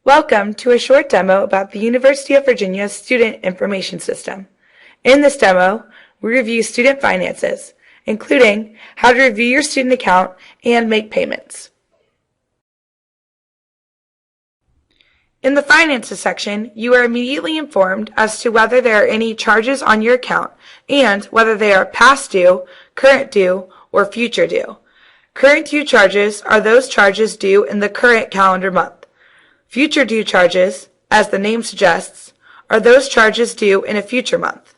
Welcome to a short demo about the University of Virginia's Student Information System. In this demo, we review student finances, including how to review your student account and make payments. In the Finances section, you are immediately informed as to whether there are any charges on your account and whether they are past due, current due, or future due. Current due charges are those charges due in the current calendar month. Future due charges, as the name suggests, are those charges due in a future month.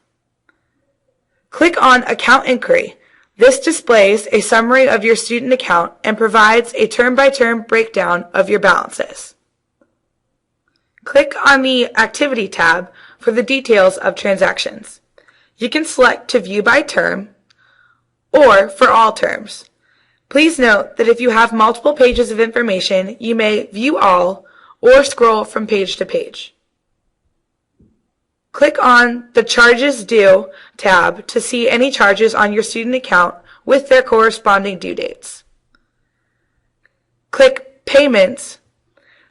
Click on Account Inquiry. This displays a summary of your student account and provides a term-by-term breakdown of your balances. Click on the Activity tab for the details of transactions. You can select to view by term or for all terms. Please note that if you have multiple pages of information, you may view all or scroll from page to page. Click on the Charges Due tab to see any charges on your student account with their corresponding due dates. Click Payments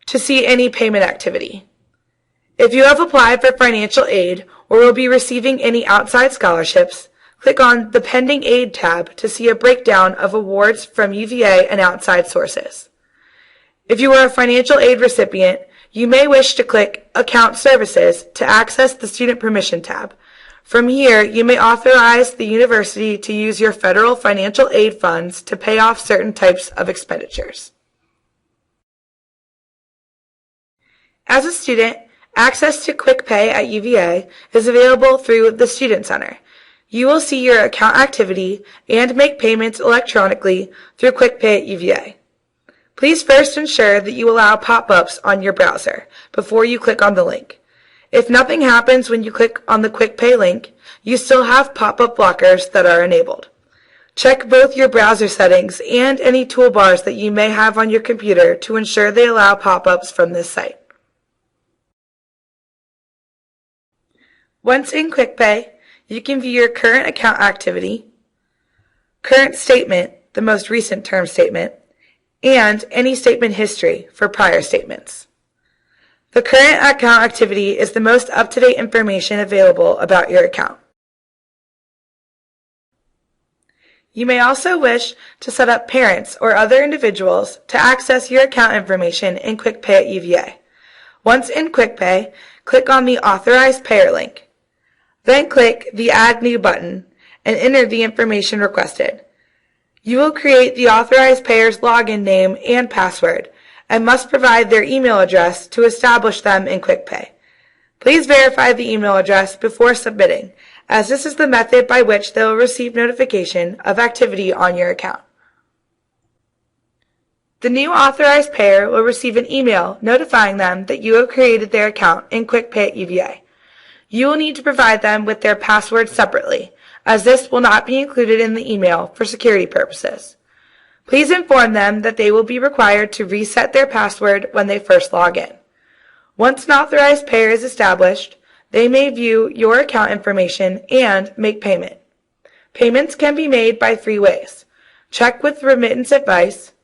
to see any payment activity. If you have applied for financial aid or will be receiving any outside scholarships, click on the Pending Aid tab to see a breakdown of awards from UVA and outside sources. If you are a financial aid recipient, you may wish to click Account Services to access the Student Permission tab. From here, you may authorize the university to use your federal financial aid funds to pay off certain types of expenditures. As a student, access to Quick Pay at UVA is available through the Student Center. You will see your account activity and make payments electronically through Quick Pay at UVA. Please first ensure that you allow pop-ups on your browser before you click on the link. If nothing happens when you click on the Quick Pay link, you still have pop-up blockers that are enabled. Check both your browser settings and any toolbars that you may have on your computer to ensure they allow pop-ups from this site. Once in Quick Pay, you can view your current account activity, current statement, the most recent term statement, and any statement history for prior statements. The current account activity is the most up-to-date information available about your account. You may also wish to set up parents or other individuals to access your account information in Quick Pay at UVA. Once in Quick Pay, click on the Authorized Payer link. Then click the Add New button and enter the information requested. You will create the authorized payer's login name and password and must provide their email address to establish them in Quick Pay. Please verify the email address before submitting, as this is the method by which they will receive notification of activity on your account. The new authorized payer will receive an email notifying them that you have created their account in Quick Pay at UVA. You will need to provide them with their password separately, as this will not be included in the email for security purposes. Please inform them that they will be required to reset their password when they first log in. Once an authorized payer is established, they may view your account information and make payment. Payments can be made by 3 ways: check with remittance advice,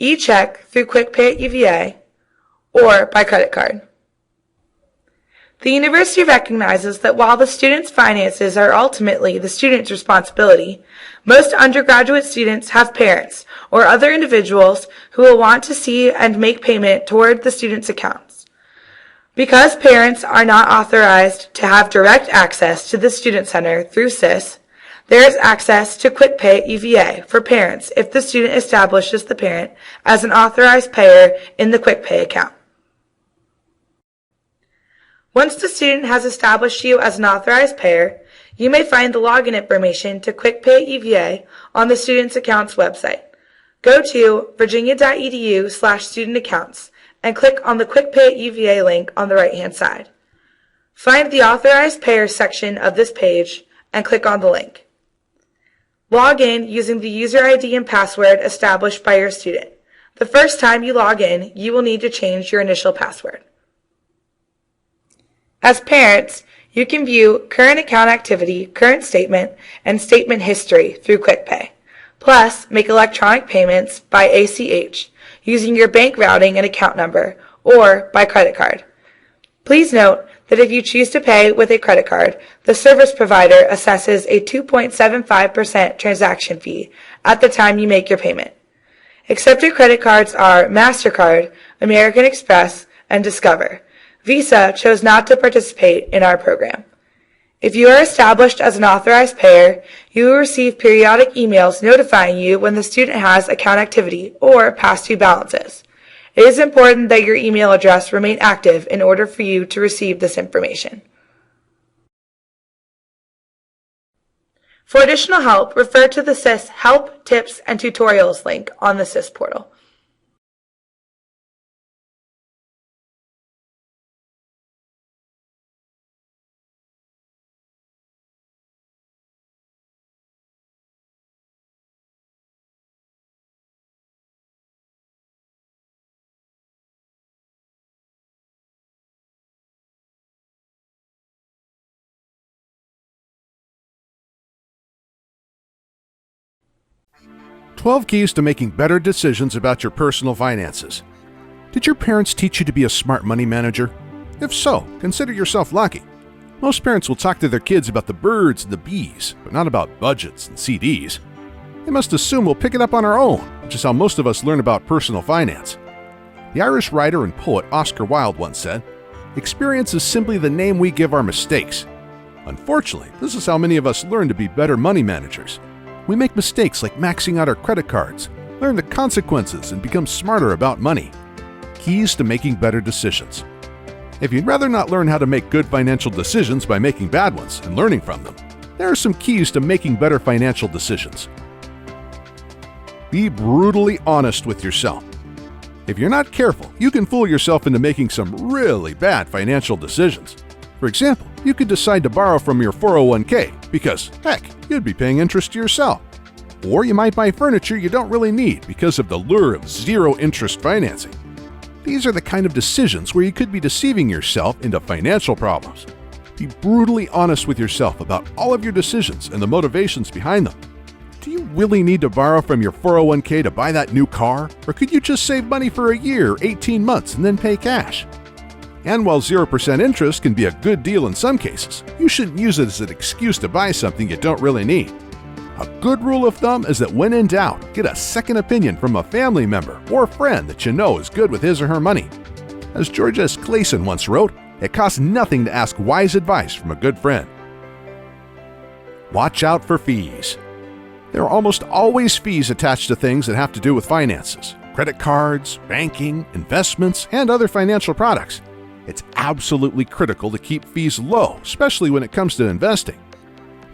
e-check through Quick Pay at UVA, or by credit card. The university recognizes that while the student's finances are ultimately the student's responsibility, most undergraduate students have parents or other individuals who will want to see and make payment toward the student's accounts. Because parents are not authorized to have direct access to the Student Center through SIS, there is access to Quick Pay at UVA for parents if the student establishes the parent as an authorized payer in the Quick Pay account. Once the student has established you as an authorized payer, you may find the login information to Quick Pay at UVA on the Student's Accounts website. Go to virginia.edu/studentaccounts and click on the Quick Pay at UVA link on the right-hand side. Find the Authorized Payers section of this page and click on the link. Log in using the user ID and password established by your student. The first time you log in, you will need to change your initial password. As parents, you can view current account activity, current statement, and statement history through Quick Pay. Plus, make electronic payments by ACH using your bank routing and account number, or by credit card. Please note that if you choose to pay with a credit card, the service provider assesses a 2.75% transaction fee at the time you make your payment. Accepted credit cards are MasterCard, American Express, and Discover. Visa chose not to participate in our program. If you are established as an authorized payer, you will receive periodic emails notifying you when the student has account activity or past due balances. It is important that your email address remain active in order for you to receive this information. For additional help, refer to the SIS Help, Tips, and Tutorials link on the SIS portal. "12 Keys to Making Better Decisions About Your Personal Finances." Did your parents teach you to be a smart money manager? If so, consider yourself lucky. Most parents will talk to their kids about the birds and the bees, but not about budgets and CDs. They must assume we'll pick it up on our own, which is how most of us learn about personal finance. The Irish writer and poet Oscar Wilde once said, "Experience is simply the name we give our mistakes." Unfortunately, this is how many of us learn to be better money managers. We make mistakes like maxing out our credit cards, learn the consequences, and become smarter about money. Keys to making better decisions. If you'd rather not learn how to make good financial decisions by making bad ones and learning from them, there are some keys to making better financial decisions. Be brutally honest with yourself. If you're not careful, you can fool yourself into making some really bad financial decisions. For example, you could decide to borrow from your 401k because, heck, you'd be paying interest to yourself. Or you might buy furniture you don't really need because of the lure of zero-interest financing. These are the kind of decisions where you could be deceiving yourself into financial problems. Be brutally honest with yourself about all of your decisions and the motivations behind them. Do you really need to borrow from your 401k to buy that new car? Or could you just save money for a year, 18 months, and then pay cash? And while 0% interest can be a good deal in some cases, you shouldn't use it as an excuse to buy something you don't really need. A good rule of thumb is that when in doubt, get a second opinion from a family member or friend that you know is good with his or her money. As George S. Clason once wrote, "It costs nothing to ask wise advice from a good friend." Watch out for fees. There are almost always fees attached to things that have to do with finances, credit cards, banking, investments, and other financial products. It's absolutely critical to keep fees low, especially when it comes to investing.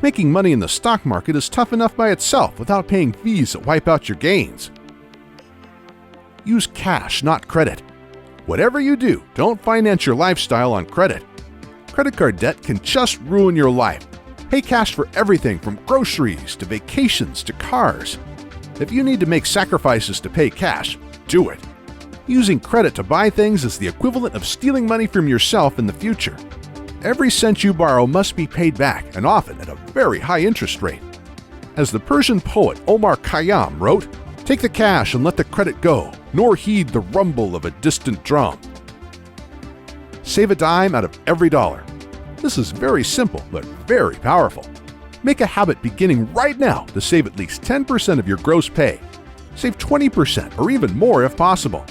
Making money in the stock market is tough enough by itself without paying fees that wipe out your gains. Use cash, not credit. Whatever you do, don't finance your lifestyle on credit. Credit card debt can just ruin your life. Pay cash for everything from groceries to vacations to cars. If you need to make sacrifices to pay cash, do it. Using credit to buy things is the equivalent of stealing money from yourself in the future. Every cent you borrow must be paid back, and often at a very high interest rate. As the Persian poet Omar Khayyam wrote, "Take the cash and let the credit go, nor heed the rumble of a distant drum." Save a dime out of every dollar. This is very simple, but very powerful. Make a habit beginning right now to save at least 10% of your gross pay. Save 20% or even more if possible.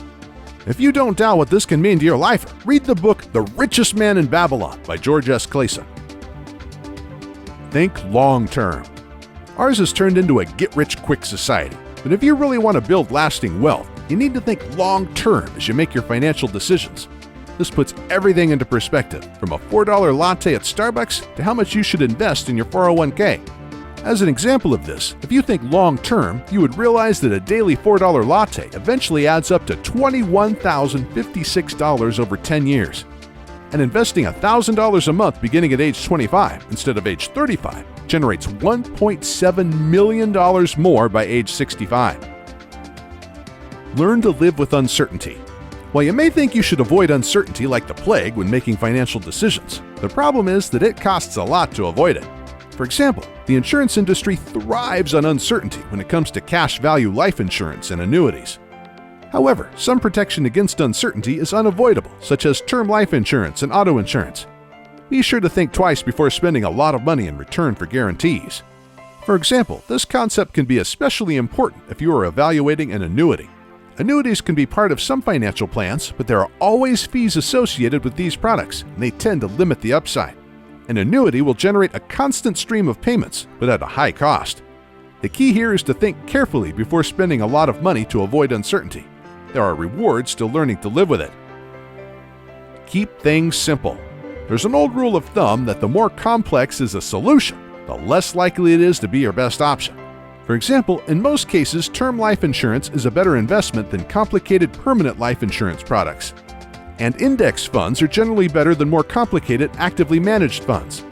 If you don't doubt what this can mean to your life, read the book The Richest Man in Babylon by George S. Clason. Think long-term. Ours has turned into a get-rich-quick society, but if you really want to build lasting wealth, you need to think long-term as you make your financial decisions. This puts everything into perspective, from a $4 latte at Starbucks to how much you should invest in your 401k. As an example of this, if you think long-term, you would realize that a daily $4 latte eventually adds up to $21,056 over 10 years. And investing $1,000 a month beginning at age 25 instead of age 35 generates $1.7 million more by age 65. Learn to live with uncertainty. While you may think you should avoid uncertainty like the plague when making financial decisions, the problem is that it costs a lot to avoid it. For example, the insurance industry thrives on uncertainty when it comes to cash value life insurance and annuities. However, some protection against uncertainty is unavoidable, such as term life insurance and auto insurance. Be sure to think twice before spending a lot of money in return for guarantees. For example, this concept can be especially important if you are evaluating an annuity. Annuities can be part of some financial plans, but there are always fees associated with these products, and they tend to limit the upside. An annuity will generate a constant stream of payments, but at a high cost. The key here is to think carefully before spending a lot of money to avoid uncertainty. There are rewards to learning to live with it. Keep things simple. There's an old rule of thumb that the more complex is a solution, the less likely it is to be your best option. For example, in most cases, term life insurance is a better investment than complicated permanent life insurance products. And index funds are generally better than more complicated actively managed funds.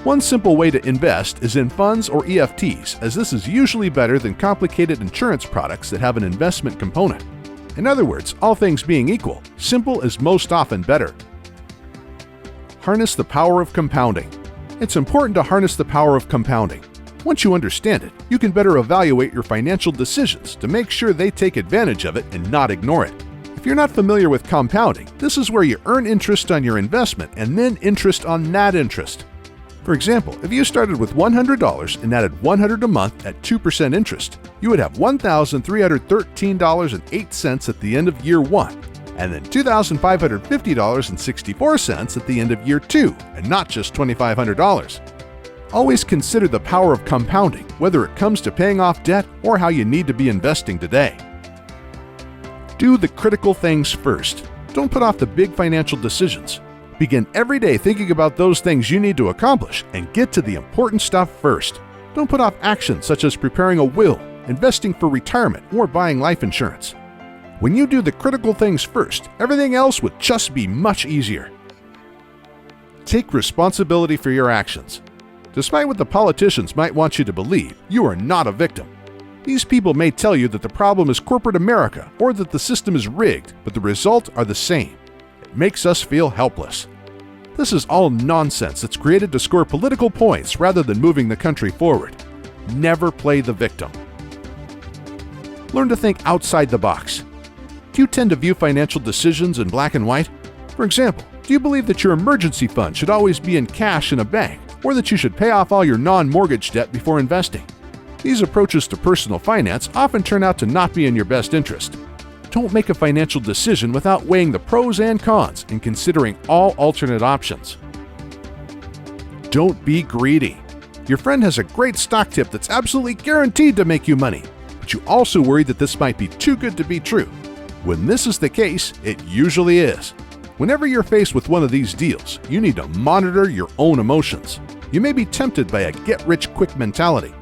One simple way to invest is in funds or EFTs, as this is usually better than complicated insurance products that have an investment component. In other words, all things being equal, simple is most often better. Harness the power of compounding. It's important to harness the power of compounding. Once you understand it, you can better evaluate your financial decisions to make sure they take advantage of it and not ignore it. If you're not familiar with compounding, this is where you earn interest on your investment and then interest on that interest. For example, if you started with $100 and added $100 a month at 2% interest, you would have $1,313.08 at the end of year 1, and then $2,550.64 at the end of year 2, and not just $2,500. Always consider the power of compounding, whether it comes to paying off debt or how you need to be investing today. Do the critical things first. Don't put off the big financial decisions. Begin every day thinking about those things you need to accomplish and get to the important stuff first. Don't put off actions such as preparing a will, investing for retirement, or buying life insurance. When you do the critical things first, everything else would just be much easier. Take responsibility for your actions. Despite what the politicians might want you to believe, you are not a victim. These people may tell you that the problem is corporate America or that the system is rigged, but the results are the same. It makes us feel helpless. This is all nonsense that's created to score political points rather than moving the country forward. Never play the victim. Learn to think outside the box. Do you tend to view financial decisions in black and white? For example, do you believe that your emergency fund should always be in cash in a bank, or that you should pay off all your non-mortgage debt before investing? These approaches to personal finance often turn out to not be in your best interest. Don't make a financial decision without weighing the pros and cons and considering all alternate options. Don't be greedy. Your friend has a great stock tip that's absolutely guaranteed to make you money, but you also worry that this might be too good to be true. When this is the case, it usually is. Whenever you're faced with one of these deals, you need to monitor your own emotions. You may be tempted by a get-rich-quick mentality,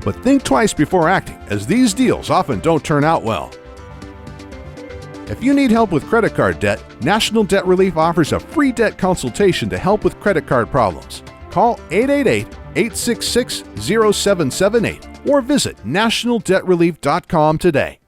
but think twice before acting, as these deals often don't turn out well. If you need help with credit card debt, National Debt Relief offers a free debt consultation to help with credit card problems. Call 888-866-0778 or visit nationaldebtrelief.com today.